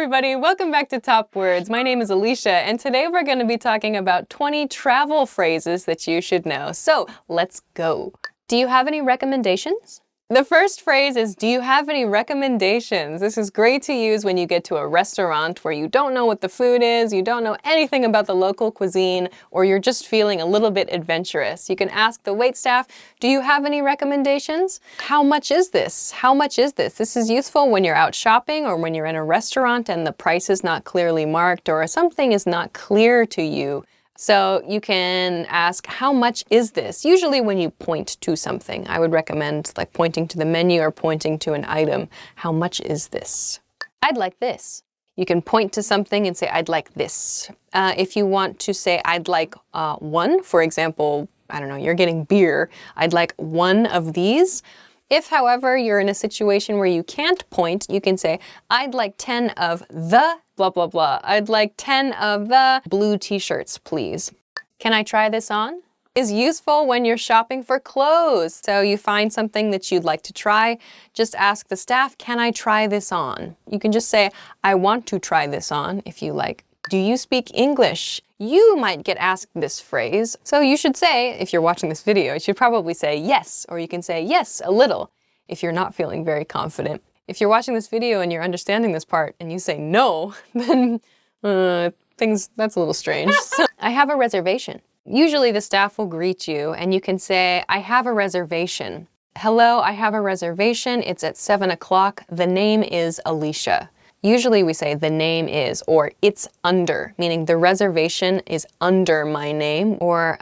everybody, welcome back to Top Words. My name is Alicia, and today we're going to be talking about 20 travel phrases that you should know. So, let's go. Do you have any recommendations? The first phrase is, do you have any recommendations? This is great to use when you get to a restaurant where you don't know what the food is, you don't know anything about the local cuisine, or you're just feeling a little bit adventurous. You can ask the waitstaff, do you have any recommendations? How much is this? How much is this? This is useful when you're out shopping or when you're in a restaurant and the price is not clearly marked or something is not clear to you. So you can ask, how much is this? Usually when you point to something, I would recommend like pointing to the menu or pointing to an item. How much is this? I'd like this. You can point to something and say, I'd like this. If you want to say, I'd like one, for example, I don't know, you're getting beer. I'd like one of these. If, however, you're in a situation where you can't point, you can say, I'd like 10 of the blah, blah, blah. I'd like 10 of the blue t-shirts, please. Can I try this on? Is useful when you're shopping for clothes. So you find something that you'd like to try, just ask the staff, can I try this on? You can just say, I want to try this on, if you like. Do you speak English? You might get asked this phrase. So you should say, if you're watching this video, you should probably say yes, or you can say yes, a little, if you're not feeling very confident. If you're watching this video and you're understanding this part and you say no, then that's a little strange. So, I have a reservation. Usually the staff will greet you and you can say, I have a reservation. Hello, I have a reservation. It's at 7 o'clock. The name is Alicia. Usually we say the name is, or it's under, meaning the reservation is under my name, or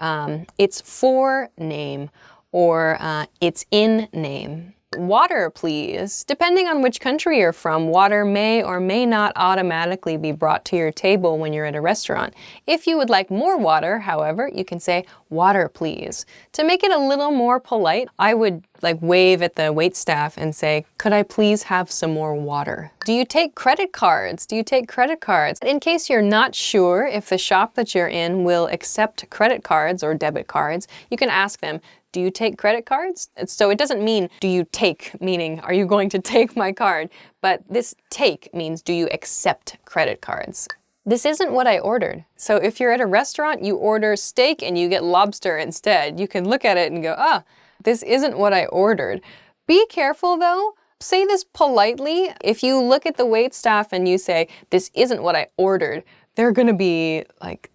it's for name, or it's in name. Water, please. Depending on which country you're from, water may or may not automatically be brought to your table when you're at a restaurant. If you would like more water, however, you can say, water, please. To make it a little more polite, I would wave at the waitstaff and say, could I please have some more water? Do you take credit cards? Do you take credit cards? In case you're not sure if the shop that you're in will accept credit cards or debit cards, you can ask them, do you take credit cards? So it doesn't mean, do you take, meaning, are you going to take my card? But this take means, do you accept credit cards? This isn't what I ordered. So if you're at a restaurant, you order steak and you get lobster instead. You can look at it and go, ah, this isn't what I ordered. Be careful though. Say this politely. If you look at the waitstaff and you say, this isn't what I ordered, they're gonna be like,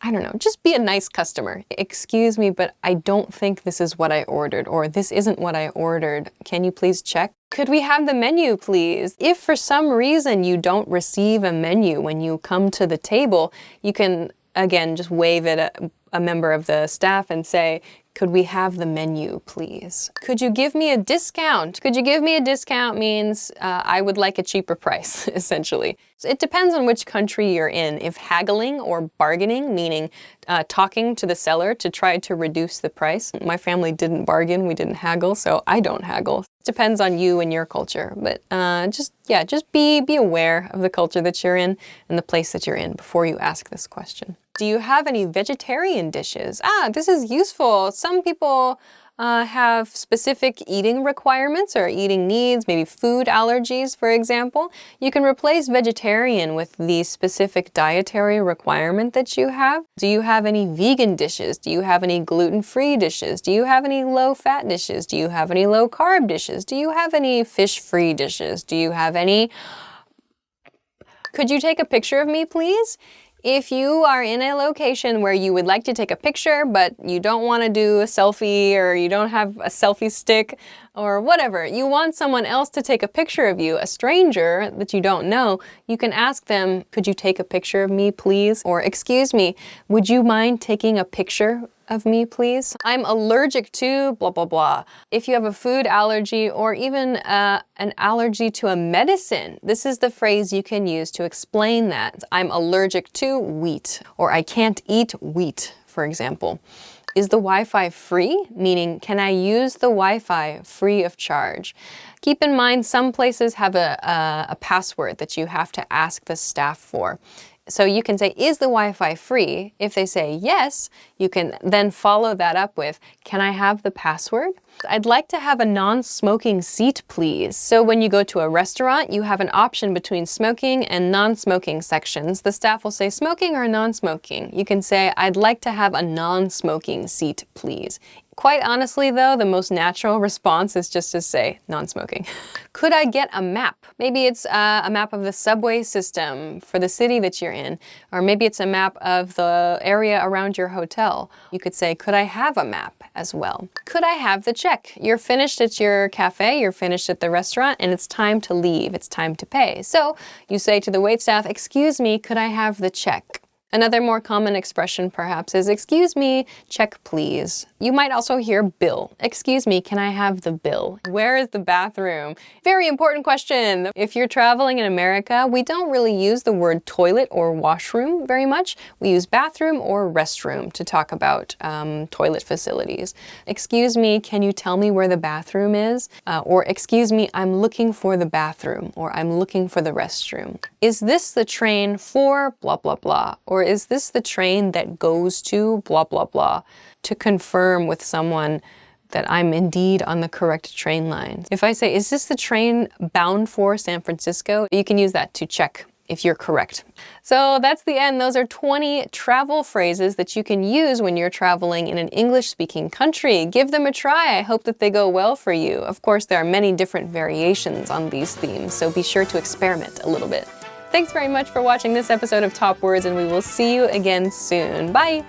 I don't know, just be a nice customer. Excuse me, but I don't think this is what I ordered, or this isn't what I ordered. Can you please check? Could we have the menu, please? If for some reason you don't receive a menu when you come to the table, you can, again, just wave at a member of the staff and say, could we have the menu, please? Could you give me a discount? Could you give me a discount means I would like a cheaper price, essentially. So it depends on which country you're in. If haggling or bargaining, meaning talking to the seller to try to reduce the price. My family didn't bargain, we didn't haggle, so I don't haggle. It depends on you and your culture. But just be aware of the culture that you're in and the place that you're in before you ask this question. Do you have any vegetarian dishes? This is useful. Some people have specific eating requirements or eating needs, maybe food allergies, for example. You can replace vegetarian with the specific dietary requirement that you have. Do you have any vegan dishes? Do you have any gluten-free dishes? Do you have any low-fat dishes? Do you have any low-carb dishes? Do you have any fish-free dishes? Do you have any... Could you take a picture of me, please? If you are in a location where you would like to take a picture, but you don't want to do a selfie, or you don't have a selfie stick, or whatever, you want someone else to take a picture of you, a stranger that you don't know, you can ask them, could you take a picture of me, please? Or, excuse me, would you mind taking a picture of me, please? I'm allergic to blah, blah, blah. If you have a food allergy or even an allergy to a medicine, this is the phrase you can use to explain that. I'm allergic to wheat, or I can't eat wheat, for example. Is the Wi-Fi free? Meaning, can I use the Wi-Fi free of charge? Keep in mind, some places have a password that you have to ask the staff for. So you can say, is the Wi-Fi free? If they say yes, you can then follow that up with, can I have the password? I'd like to have a non-smoking seat, please. So when you go to a restaurant, you have an option between smoking and non-smoking sections. The staff will say smoking or non-smoking. You can say, I'd like to have a non-smoking seat, please. Quite honestly though, the most natural response is just to say non-smoking. Could I get a map? Maybe it's a map of the subway system for the city that you're in, or maybe it's a map of the area around your hotel. You could say, could I have a map as well? Could I have the check? You're finished at your cafe, you're finished at the restaurant, and it's time to leave, it's time to pay. So you say to the waitstaff, excuse me, could I have the check? Another more common expression perhaps is, excuse me, check please. You might also hear bill. Excuse me, can I have the bill? Where is the bathroom? Very important question. If you're traveling in America, we don't really use the word toilet or washroom very much. We use bathroom or restroom to talk about toilet facilities. Excuse me, can you tell me where the bathroom is? Or excuse me, I'm looking for the bathroom, or I'm looking for the restroom. Is this the train for blah, blah, blah? Or is this the train that goes to blah, blah, blah, to confirm with someone that I'm indeed on the correct train line. If I say, is this the train bound for San Francisco? You can use that to check if you're correct. So that's the end. Those are 20 travel phrases that you can use when you're traveling in an English-speaking country. Give them a try. I hope that they go well for you. Of course, there are many different variations on these themes, so be sure to experiment a little bit. Thanks very much for watching this episode of Top Words, and we will see you again soon. Bye!